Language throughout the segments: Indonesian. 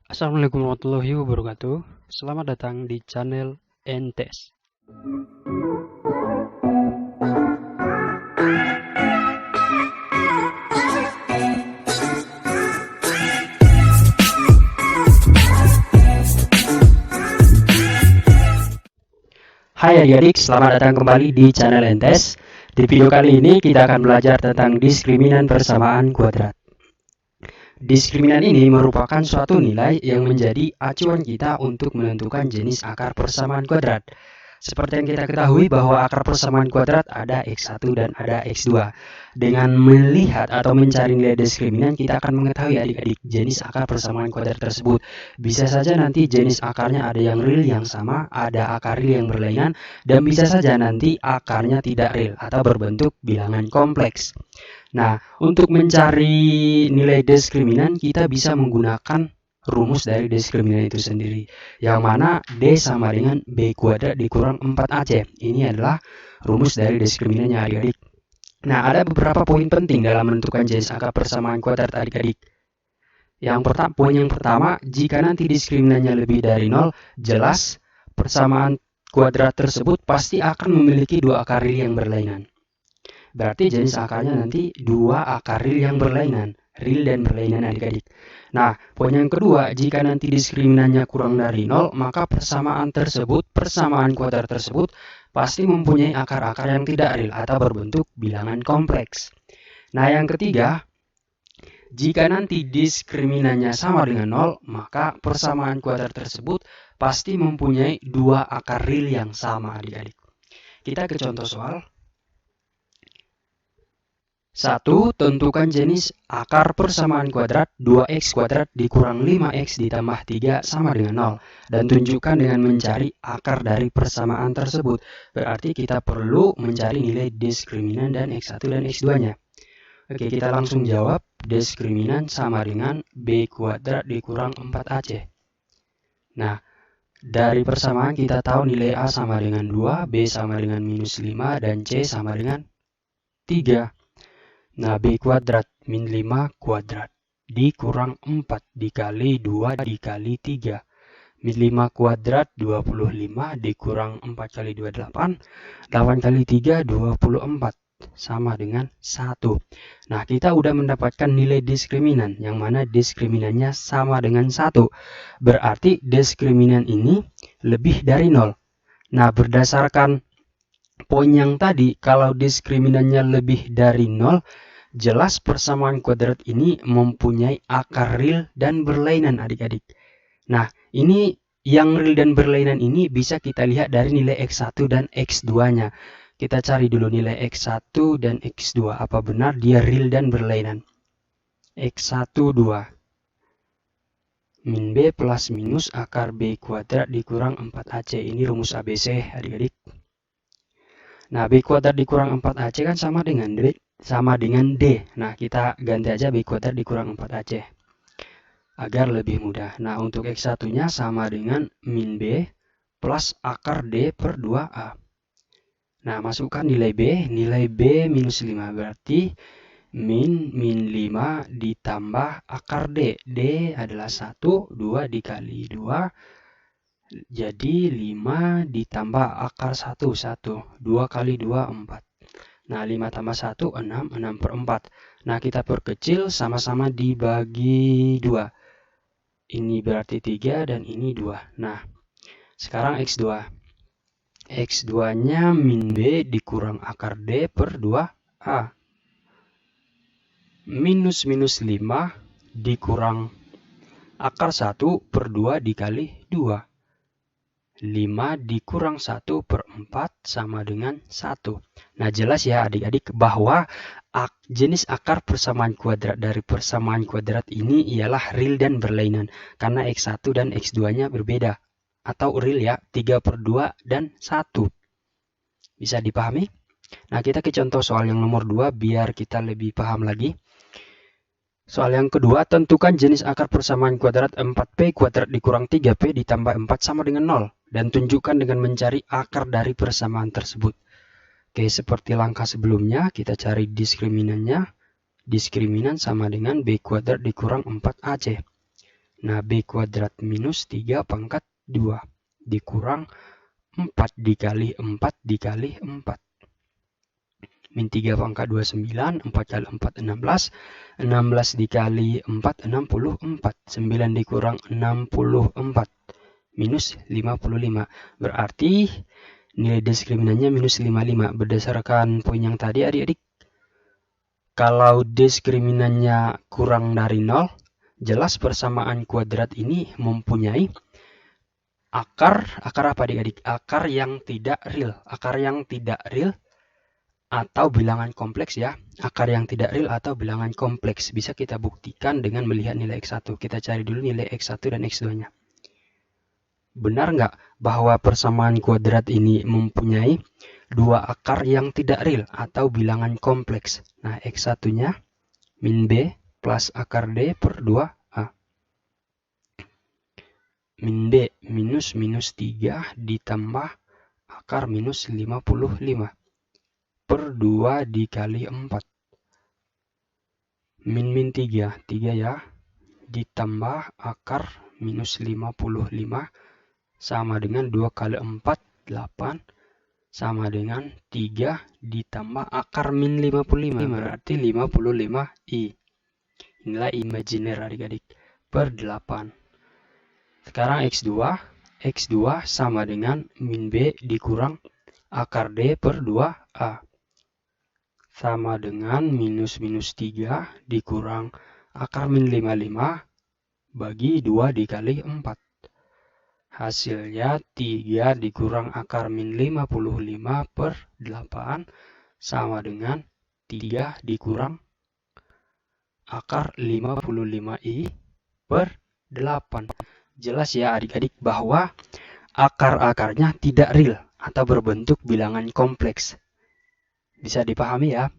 Assalamualaikum warahmatullahi wabarakatuh. Selamat datang di channel Entes. Hai adik-adik, selamat datang kembali di channel Entes. Di video kali ini kita akan belajar tentang diskriminan persamaan kuadrat. Diskriminan ini merupakan suatu nilai yang menjadi acuan kita untuk menentukan jenis akar persamaan kuadrat. Seperti yang kita ketahui bahwa akar persamaan kuadrat ada X1 dan ada X2. Dengan melihat atau mencari nilai diskriminan, kita akan mengetahui adik-adik jenis akar persamaan kuadrat tersebut. Bisa saja nanti jenis akarnya ada yang real yang sama, ada akar real yang berlainan, dan bisa saja nanti akarnya tidak real atau berbentuk bilangan kompleks. Nah, untuk mencari nilai diskriminan, kita bisa menggunakan rumus dari diskriminan itu sendiri, yang mana D sama dengan B kuadrat dikurang 4AC. Ini adalah rumus dari diskriminannya adik-adik. Nah, ada beberapa poin penting dalam menentukan jenis akar persamaan kuadrat adik-adik. Poin yang pertama, jika nanti diskriminannya lebih dari 0, jelas persamaan kuadrat tersebut pasti akan memiliki dua akar real yang berlainan. Berarti jenis akarnya nanti dua akar real yang berlainan, real dan berlainan adik-adik. Nah, poin yang kedua, jika nanti diskriminannya kurang dari 0, maka persamaan kuadrat tersebut pasti mempunyai akar-akar yang tidak real atau berbentuk bilangan kompleks. Nah, yang ketiga, jika nanti diskriminannya sama dengan 0, maka persamaan kuadrat tersebut pasti mempunyai dua akar real yang sama adik-adik. Kita ke contoh soal. 1. Tentukan jenis akar persamaan kuadrat 2x kuadrat dikurang 5x ditambah 3 sama dengan 0. Dan tunjukkan dengan mencari akar dari persamaan tersebut. Berarti kita perlu mencari nilai diskriminan dan x1 dan x2-nya. Oke, kita langsung jawab. Diskriminan sama dengan b kuadrat dikurang 4ac. Nah, dari persamaan kita tahu nilai a sama dengan 2, b sama dengan minus 5, dan c sama dengan 3. Nah, b kuadrat min 5 kuadrat dikurang 4 dikali 2 dikali 3. Min 5 kuadrat 25 dikurang 4 kali 2 8. 8 kali 3 24 sama dengan 1. Nah, kita udah mendapatkan nilai diskriminan yang mana diskriminannya sama dengan 1. Berarti diskriminan ini lebih dari 0. Nah, berdasarkan poin yang tadi, kalau diskriminannya lebih dari 0, jelas persamaan kuadrat ini mempunyai akar real dan berlainan adik-adik. Nah, ini yang real dan berlainan ini bisa kita lihat dari nilai x1 dan x2-nya. Kita cari dulu nilai x1 dan x2. Apa benar dia real dan berlainan? x1 2. Min b plus minus akar b kuadrat dikurang 4ac. Ini rumus ABC adik-adik. Nah, b kuadrat dikurang 4ac kan sama dengan D. Nah, kita ganti aja b kuadrat dikurang 4ac agar lebih mudah. Nah, untuk x1-nya sama dengan min b plus akar d per 2a. Nah, masukkan nilai b minus 5. Berarti min 5 ditambah akar d. D adalah 1, 2 dikali 2. Jadi 5 ditambah akar 1, 2 kali 2, 4. Nah, 5 tambah 1, 6, 6 per 4. Nah, kita perkecil sama-sama dibagi 2. Ini berarti 3 dan ini 2. Nah, sekarang x2. X2-nya min b dikurang akar d per 2a. Minus 5 dikurang akar 1 per 2 dikali 2. 5 dikurang 1 per 4 sama dengan 1. Nah, jelas ya adik-adik bahwa jenis akar persamaan kuadrat dari persamaan kuadrat ini ialah real dan berlainan. Karena x1 dan x2-nya berbeda. Atau real ya, 3 per 2 dan 1. Bisa dipahami? Nah, kita ke contoh soal yang nomor 2 biar kita lebih paham lagi. Soal yang kedua, tentukan jenis akar persamaan kuadrat 4p kuadrat dikurang 3p ditambah 4 sama dengan 0. Dan tunjukkan dengan mencari akar dari persamaan tersebut. Oke, seperti langkah sebelumnya, kita cari diskriminannya. Diskriminan sama dengan b kuadrat dikurang 4ac. Nah, B kuadrat minus 3 pangkat 2 dikurang 4 dikali 4 dikali 4. Min 3 pangkat 2, 9. 4 kali 4, 16. 16 dikali 4, 64. 9 dikurang 64. Minus 55. Berarti nilai diskriminannya minus 55. Berdasarkan poin yang tadi adik-adik, kalau diskriminannya kurang dari 0, jelas persamaan kuadrat ini mempunyai akar apa adik-adik? Akar yang tidak real. Akar yang tidak real atau bilangan kompleks ya. Akar yang tidak real atau bilangan kompleks. Bisa kita buktikan dengan melihat nilai X1. Kita cari dulu nilai X1 dan X2-nya. Benar nggak bahwa persamaan kuadrat ini mempunyai dua akar yang tidak real atau bilangan kompleks? Nah, X1-nya min B plus akar D per 2A. Min B minus 3 ditambah akar minus 55 per 2 dikali 4. Min 3 ya, ditambah akar minus 55 sama dengan 2 kali 4, 8, sama dengan 3 ditambah akar min 55, berarti 55i. Inilah imajiner adik-adik, per 8. Sekarang X2 sama dengan min B dikurang akar D per 2A. Sama dengan minus 3 dikurang akar min 55 bagi 2 dikali 4. Hasilnya 3 dikurang akar min 55 per 8 sama dengan 3 dikurang akar 55i per 8. Jelas ya adik-adik bahwa akar-akarnya tidak real atau berbentuk bilangan kompleks. Bisa dipahami ya?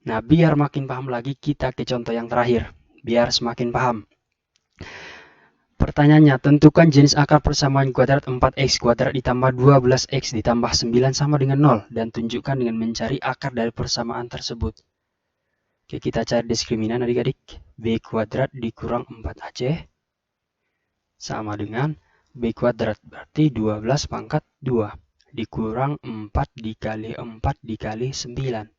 Nah, biar makin paham lagi kita ke contoh yang terakhir. Biar semakin paham. Pertanyaannya, tentukan jenis akar persamaan kuadrat 4x kuadrat ditambah 12x ditambah 9 sama dengan 0. Dan tunjukkan dengan mencari akar dari persamaan tersebut. Oke, kita cari diskriminan adik-adik. B kuadrat dikurang 4ac sama dengan B kuadrat. Berarti 12 pangkat 2 dikurang 4 dikali 4 dikali 9.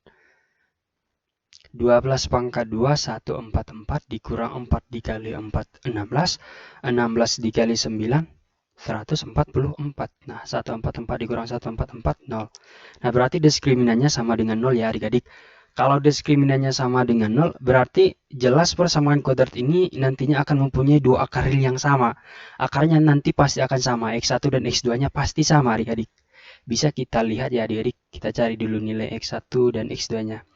12 pangkat 2, 144 dikurang 4 dikali 4, 16. 16 dikali 9, 144. Nah, 144 dikurang 144, 0. Nah, berarti diskriminannya sama dengan 0 ya adik-adik. Kalau diskriminannya sama dengan 0, berarti jelas persamaan kuadrat ini nantinya akan mempunyai dua akar real yang sama. Akarnya nanti pasti akan sama, X1 dan X2-nya pasti sama adik-adik. Bisa kita lihat ya adik-adik, kita cari dulu nilai X1 dan X2-nya.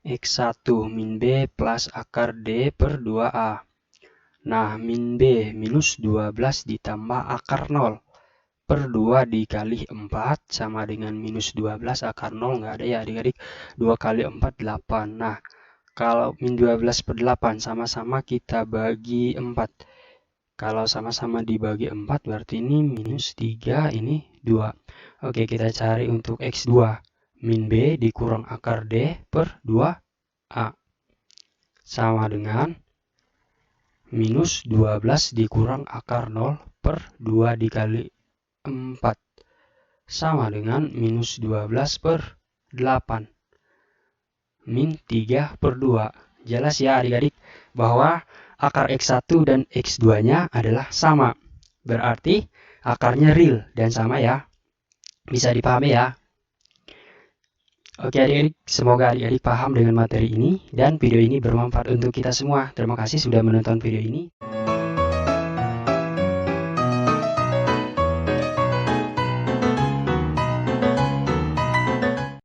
X1 min B plus akar D per 2A. Nah, min B minus 12 ditambah akar 0 per 2 dikali 4 sama dengan minus 12 akar 0. Nggak ada ya adik-adik. 2 kali 4, 8. Nah, kalau min 12 per 8 sama-sama kita bagi 4. Kalau sama-sama dibagi 4 berarti ini minus 3, ini 2. Oke, kita cari untuk X2. Min B dikurang akar D per 2A. Sama dengan minus 12 dikurang akar 0 per 2 dikali 4. Sama dengan minus 12 per 8. Min 3 per 2. Jelas ya adik-adik bahwa akar X1 dan X2-nya adalah sama. Berarti akarnya real dan sama ya. Bisa dipahami ya. Oke adik-adik, semoga adik-adik paham dengan materi ini dan video ini bermanfaat untuk kita semua. Terima kasih sudah menonton video ini.